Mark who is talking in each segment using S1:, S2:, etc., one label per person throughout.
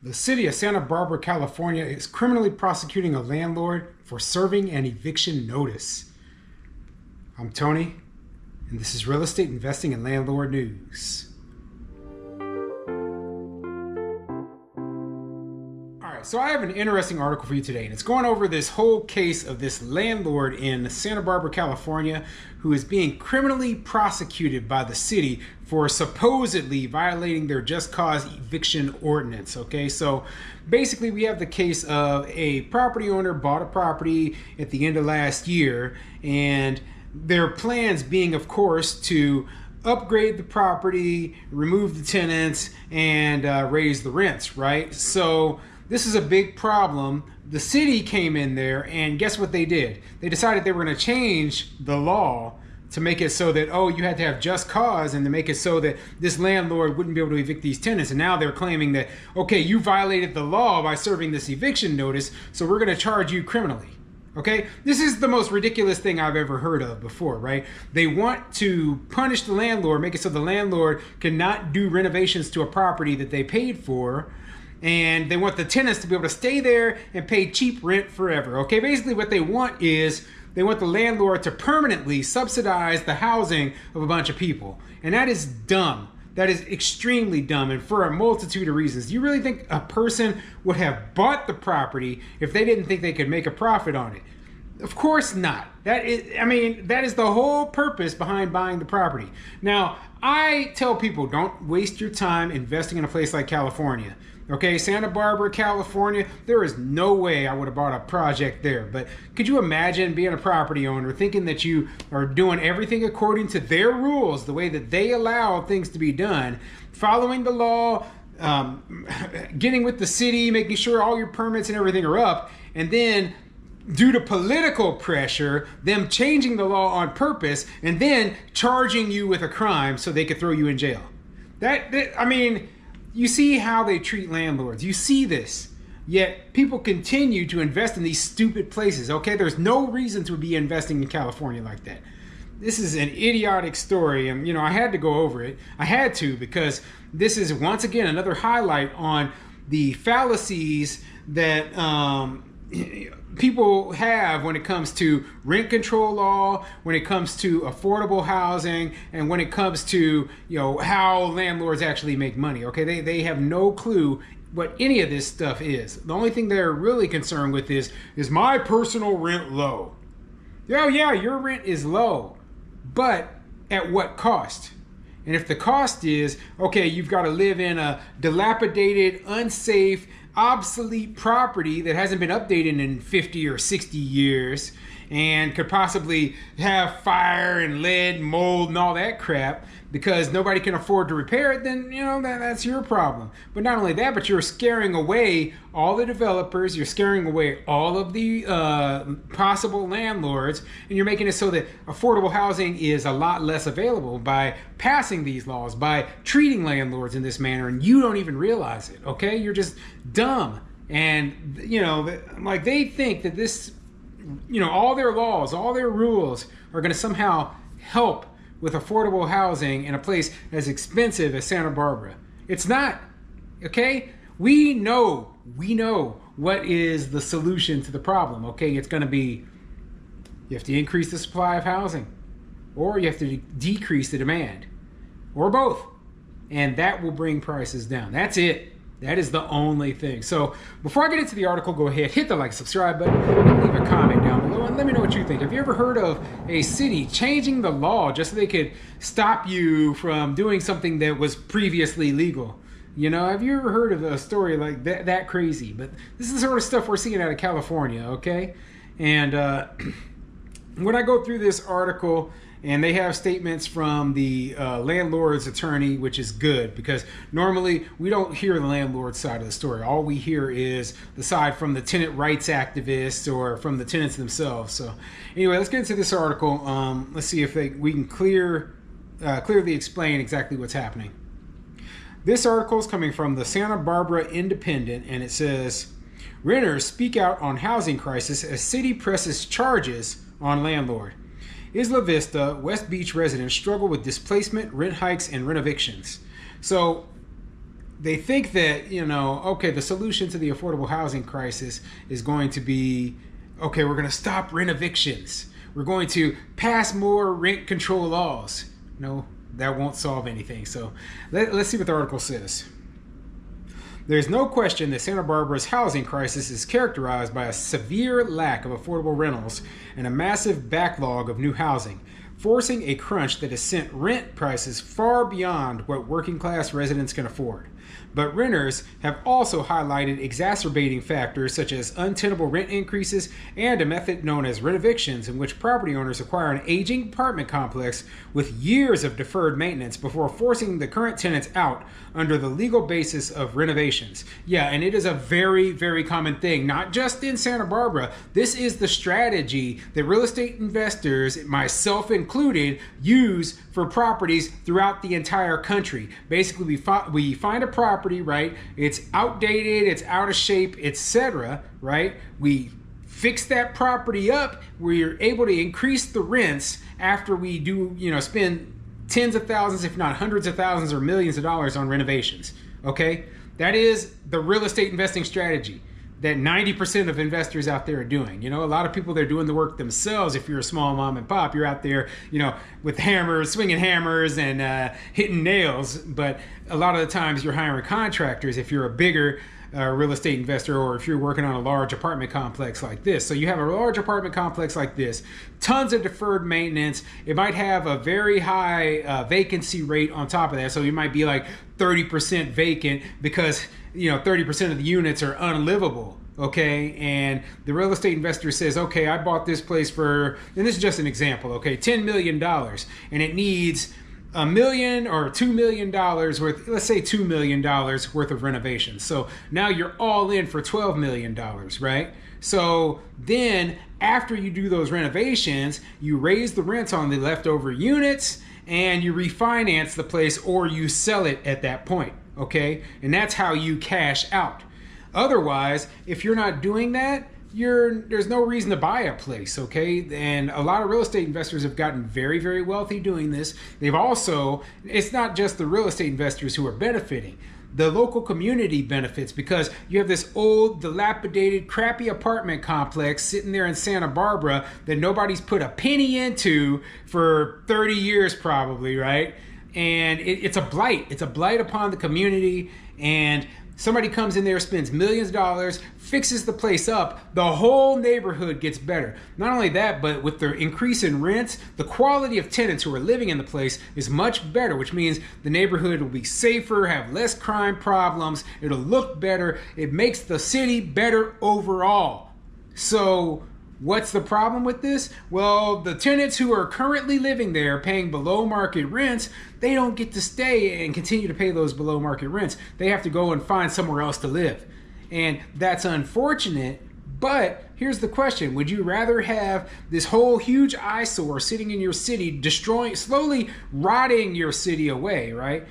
S1: The city of Santa Barbara, California is criminally prosecuting a landlord for serving an eviction notice. I'm Tony, and this is Real Estate Investing and Landlord News. Alright, so I have an interesting article for you today, and it's going over this whole case of this landlord in Santa Barbara, California, who is being criminally prosecuted by the city for supposedly violating their just cause eviction ordinance. Okay, so basically we have the case of a property owner bought a property at the end of last year, and their plans being, of course, to upgrade the property, remove the tenants, and raise the rents, right? So this is a big problem. The city came in there, and guess what they did? They decided they were going to change the law to make it so that, oh, you had to have just cause, and to make it so that this landlord wouldn't be able to evict these tenants. And now they're claiming that, okay, you violated the law by serving this eviction notice, so we're going to charge you criminally. Okay, this is the most ridiculous thing I've ever heard of before, right? They want to punish the landlord, make it so the landlord cannot do renovations to a property that they paid for, and they want the tenants to be able to stay there and pay cheap rent forever. Okay, basically what they want is they want the landlord to permanently subsidize the housing of a bunch of people, and that is dumb. That is extremely dumb, and for a multitude of reasons. Do you really think a person would have bought the property if they didn't think they could make a profit on it? Of course not. That is the whole purpose behind buying the property. Now, I tell people, don't waste your time investing in a place like California. Okay, Santa Barbara, California, there is no way I would have bought a project there. But could you imagine being a property owner thinking that you are doing everything according to their rules, the way that they allow things to be done, following the law, getting with the city, making sure all your permits and everything are up, and then due to political pressure, them changing the law on purpose and then charging you with a crime so they could throw you in jail? You see how they treat landlords. You see this. Yet people continue to invest in these stupid places. Okay, there's no reason to be investing in California like that. This is an idiotic story, and I had to go over it. I had to, because this is once again another highlight on the fallacies that people have when it comes to rent control law, when it comes to affordable housing, and when it comes to how landlords actually make money. Okay, they have no clue what any of this stuff is. The only thing they're really concerned with is my personal rent low? Yeah, your rent is low, but at what cost? And if the cost is, okay, you've got to live in a dilapidated, unsafe, obsolete property that hasn't been updated in 50 or 60 years and could possibly have fire and lead, mold, and all that crap because nobody can afford to repair it, then that's your problem. But not only that, but you're scaring away all the developers, you're scaring away all of the possible landlords, and you're making it so that affordable housing is a lot less available by passing these laws, by treating landlords in this manner, and you don't even realize it. Okay, you're just dumb. And they think that this, all their laws, all their rules are going to somehow help with affordable housing in a place as expensive as Santa Barbara. It's not. Okay, we know what is the solution to the problem. Okay, it's going to be, you have to increase the supply of housing, or you have to decrease the demand, or both, and that will bring prices down. That's it. That is the only thing. So before I get into the article, go ahead, hit the like, subscribe button, and leave a comment down below, and let me know what you think. Have you ever heard of a city changing the law just so they could stop you from doing something that was previously legal? Have you ever heard of a story like that crazy? But this is the sort of stuff we're seeing out of California, okay? And when I go through this article, and they have statements from the landlord's attorney, which is good, because normally we don't hear the landlord's side of the story. All we hear is the side from the tenant rights activists or from the tenants themselves. So anyway, let's get into this article. Let's see if we can clearly explain exactly what's happening. This article is coming from the Santa Barbara Independent, and it says, renters speak out on housing crisis as city presses charges on landlord. Isla Vista, West Beach residents struggle with displacement, rent hikes, and renovictions. So they think that, okay, the solution to the affordable housing crisis is going to be, okay, we're going to stop ren-ovictions. We're going to pass more rent control laws. No, that won't solve anything. So let's see what the article says. There's no question that Santa Barbara's housing crisis is characterized by a severe lack of affordable rentals and a massive backlog of new housing, forcing a crunch that has sent rent prices far beyond what working class residents can afford. But renters have also highlighted exacerbating factors such as untenable rent increases and a method known as ren-ovictions, in which property owners acquire an aging apartment complex with years of deferred maintenance before forcing the current tenants out under the legal basis of renovations. Yeah, and it is a very, very common thing, not just in Santa Barbara. This is the strategy that real estate investors, myself included, use for properties throughout the entire country. Basically, we find a property, right? It's outdated, it's out of shape, etc., right? We fix that property up. We're able to increase the rents after we do, spend tens of thousands, if not hundreds of thousands or millions of dollars on renovations. Okay? That is the real estate investing strategy that 90% of investors out there are doing. A lot of people, they're doing the work themselves. If you're a small mom and pop, you're out there, with hammers, swinging hammers and hitting nails. But a lot of the times you're hiring contractors if you're a bigger real estate investor, or if you're working on a large apartment complex like this. So you have a large apartment complex like this, tons of deferred maintenance. It might have a very high vacancy rate on top of that. So you might be like 30% vacant because 30% of the units are unlivable. Okay, and the real estate investor says, okay, I bought this place for, and this is just an example, okay, $10 million, and it needs $1 million or $2 million worth, let's say $2 million worth of renovations. So now you're all in for $12 million, right? So then after you do those renovations, you raise the rents on the leftover units and you refinance the place, or you sell it at that point, okay? And that's how you cash out. Otherwise, if you're not doing that, there's no reason to buy a place, okay? And a lot of real estate investors have gotten very, very wealthy doing this. They've also, it's not just the real estate investors who are benefiting. The local community benefits because you have this old, dilapidated, crappy apartment complex sitting there in Santa Barbara that nobody's put a penny into for 30 years probably, right? And it's a blight. It's a blight upon the community, and somebody comes in there, spends millions of dollars, fixes the place up, the whole neighborhood gets better. Not only that, but with the increase in rents, the quality of tenants who are living in the place is much better, which means the neighborhood will be safer, have less crime problems, it'll look better, it makes the city better overall. So what's the problem with this? Well, the tenants who are currently living there paying below market rents, they don't get to stay and continue to pay those below market rents. They have to go and find somewhere else to live. And that's unfortunate, but here's the question. Would you rather have this whole huge eyesore sitting in your city, destroying, slowly rotting your city away, right?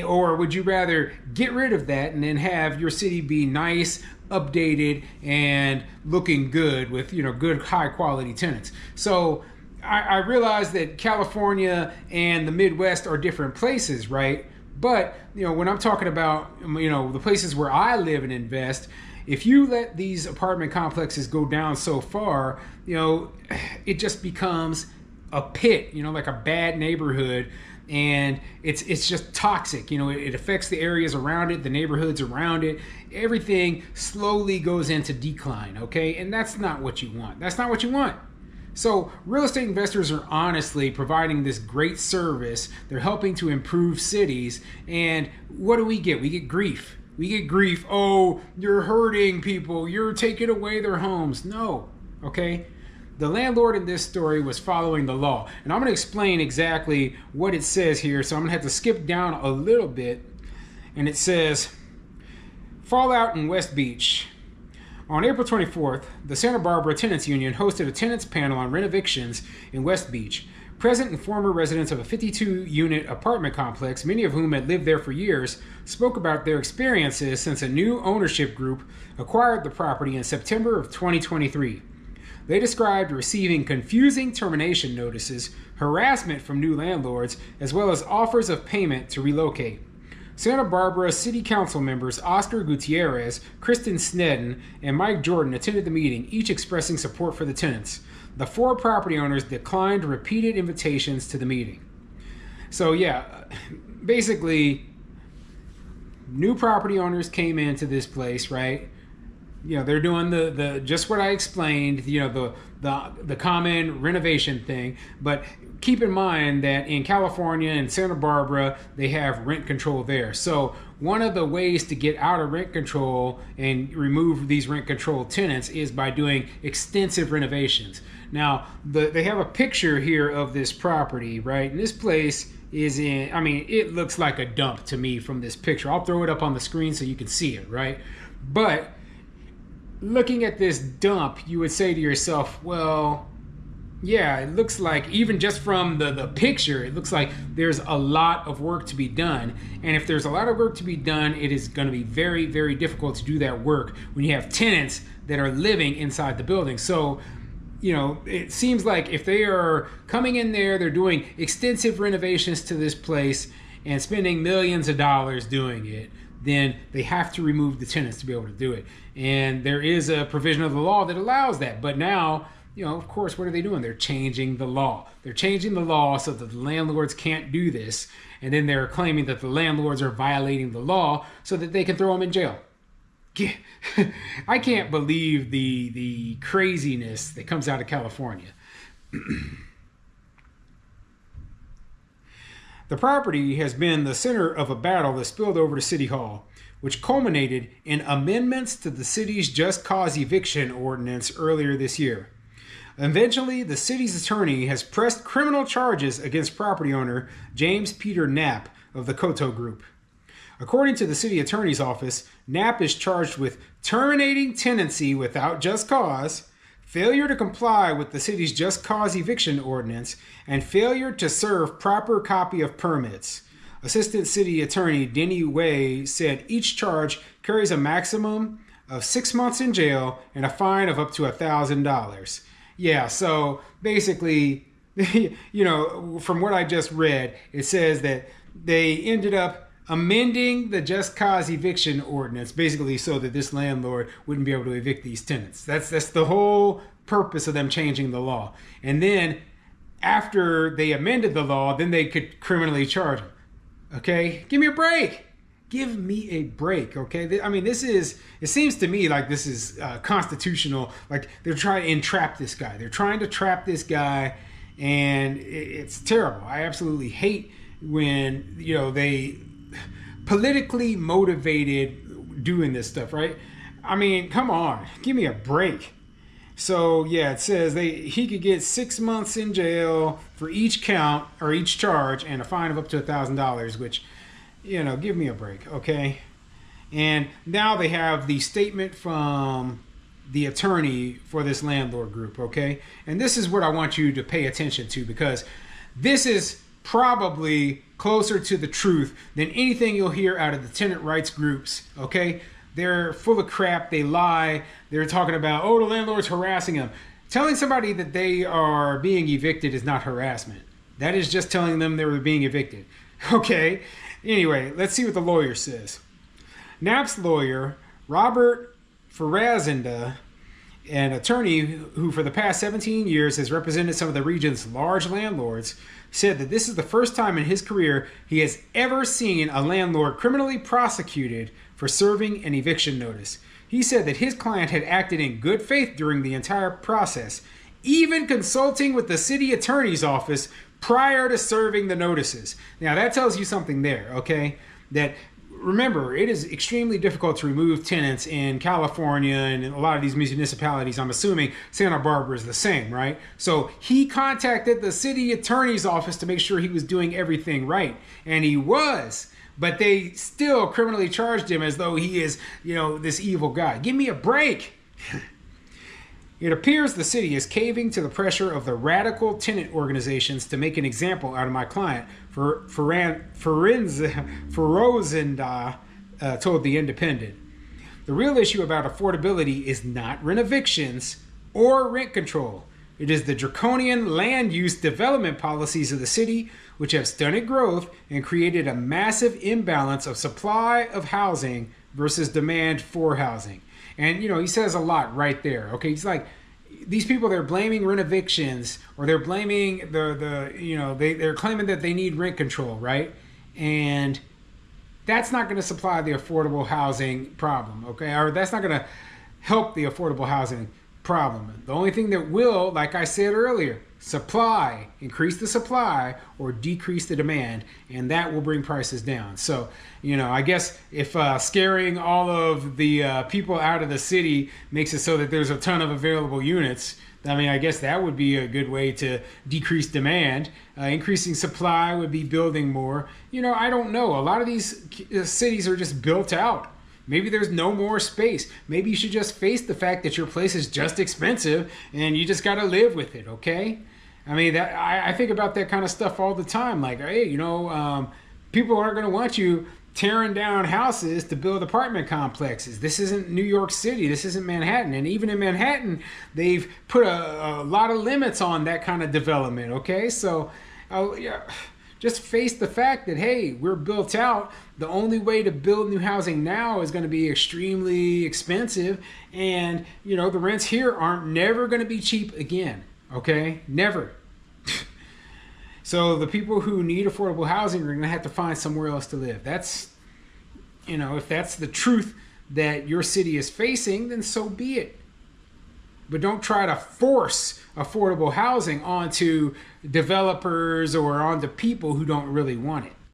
S1: Or would you rather get rid of that and then have your city be nice, updated, and looking good with, good high quality tenants? So I realize that California and the Midwest are different places, right? But, when I'm talking about, the places where I live and invest, if you let these apartment complexes go down so far, it just becomes a pit, like a bad neighborhood. And it's just toxic. It affects the areas around it, the neighborhoods around it. Everything slowly goes into decline, okay? And that's not what you want. That's not what you want. So real estate investors are honestly providing this great service. They're helping to improve cities. And what do we get? We get grief. We get grief. Oh, you're hurting people. You're taking away their homes. No, okay? The landlord in this story was following the law. And I'm going to explain exactly what it says here. So I'm going to have to skip down a little bit. And it says, fallout in West Beach. On April 24th, the Santa Barbara Tenants Union hosted a tenants panel on ren-ovictions in West Beach. Present and former residents of a 52-unit apartment complex, many of whom had lived there for years, spoke about their experiences since a new ownership group acquired the property in September of 2023. They described receiving confusing termination notices, harassment from new landlords, as well as offers of payment to relocate. Santa Barbara City Council members Oscar Gutierrez, Kristen Snedden, and Mike Jordan attended the meeting, each expressing support for the tenants. The 4 property owners declined repeated invitations to the meeting. So yeah, basically, new property owners came into this place, right? You know, they're doing the just what I explained, you know, the common renovation thing. But keep in mind that in California and Santa Barbara, they have rent control there. So one of the ways to get out of rent control and remove these rent control tenants is by doing extensive renovations. Now, they have a picture here of this property, right? And this place is in, I mean, it looks like a dump to me from this picture. I'll throw it up on the screen so you can see it, right? But looking at this dump, you would say to yourself, well, yeah, it looks like, even just from the picture, it looks like there's a lot of work to be done. And if there's a lot of work to be done, it is going to be very, very difficult to do that work when you have tenants that are living inside the building. So, you know, it seems like if they are coming in there, they're doing extensive renovations to this place and spending millions of dollars doing it, then they have to remove the tenants to be able to do it. And there is a provision of the law that allows that. But now, you know, of course, what are they doing? They're changing the law. They're changing the law so that the landlords can't do this. And then they're claiming that the landlords are violating the law so that they can throw them in jail. I can't believe the craziness that comes out of California. The property has been the center of a battle that spilled over to City Hall, which culminated in amendments to the city's just cause eviction ordinance earlier this year. Eventually, the city's attorney has pressed criminal charges against property owner James Peter Knapp of the Cotto Group. According to the city attorney's office, Knapp is charged with terminating tenancy without just cause, failure to comply with the city's just cause eviction ordinance, and failure to serve proper copy of permits. Assistant City Attorney Denny Way said each charge carries a maximum of 6 months in jail and a fine of up to $1,000. Yeah, so basically, you know, from what I just read, it says that they ended up amending the just cause eviction ordinance, basically so that this landlord wouldn't be able to evict these tenants. That's the whole purpose of them changing the law. And then after they amended the law, then they could criminally charge them. Okay? Give me a break. Give me a break, okay? I mean, it seems to me like this is constitutional. Like they're trying to entrap this guy. They're trying to trap this guy, and it's terrible. I absolutely hate when, you know, they politically motivated doing this stuff, right? I mean, come on, give me a break. So yeah, it says he could get 6 months in jail for each count or each charge and a fine of up to $1,000, which, you know, give me a break, okay? And now they have the statement from the attorney for this landlord group, okay? And this is what I want you to pay attention to, because this is probably closer to the truth than anything you'll hear out of the tenant rights groups, okay? They're full of crap. They lie. They're talking about, oh, the landlord's harassing them. Telling somebody that they are being evicted is not harassment. That is just telling them they were being evicted, okay? Anyway, let's see what the lawyer says. Knapp's lawyer, Robert Ferrazenda, an attorney who for the past 17 years has represented some of the region's large landlords, said that this is the first time in his career he has ever seen a landlord criminally prosecuted for serving an eviction notice. He said that his client had acted in good faith during the entire process, even consulting with the city attorney's office prior to serving the notices. Now that tells you something there, okay? That, remember, it is extremely difficult to remove tenants in California and in a lot of these municipalities. I'm assuming Santa Barbara is the same, right? So he contacted the city attorney's office to make sure he was doing everything right. And he was. But they still criminally charged him as though he is, you know, this evil guy. Give me a break. It appears the city is caving to the pressure of the radical tenant organizations to make an example out of my client, Ferozenda told The Independent. The real issue about affordability is not ren-ovictions or rent control. It is the draconian land use development policies of the city which have stunted growth and created a massive imbalance of supply of housing versus demand for housing. And, you know, he says a lot right there. Okay, he's like, these people, they're blaming rent-evictions, or they're blaming they're claiming that they need rent control, right? And that's not going to supply the affordable housing problem, okay? Or that's not going to help the affordable housing problem. The only thing that will, like I said earlier, increase the supply or decrease the demand, and that will bring prices down. So, you know, I guess if scaring all of the people out of the city makes it so that there's a ton of available units, I mean, I guess that would be a good way to decrease demand. Increasing supply would be building more. You know, I don't know. A lot of these cities are just built out. Maybe there's no more space. Maybe you should just face the fact that your place is just expensive and you just got to live with it, okay? I mean, I think about that kind of stuff all the time. Like, hey, you know, people aren't going to want you tearing down houses to build apartment complexes. This isn't New York City. This isn't Manhattan. And even in Manhattan, they've put a lot of limits on that kind of development, okay? So, yeah. Just face the fact that, hey, we're built out. The only way to build new housing now is going to be extremely expensive. And, you know, the rents here aren't never going to be cheap again. Okay? Never. So the people who need affordable housing are going to have to find somewhere else to live. That's, you know, if that's the truth that your city is facing, then so be it. But don't try to force affordable housing onto developers or onto people who don't really want it.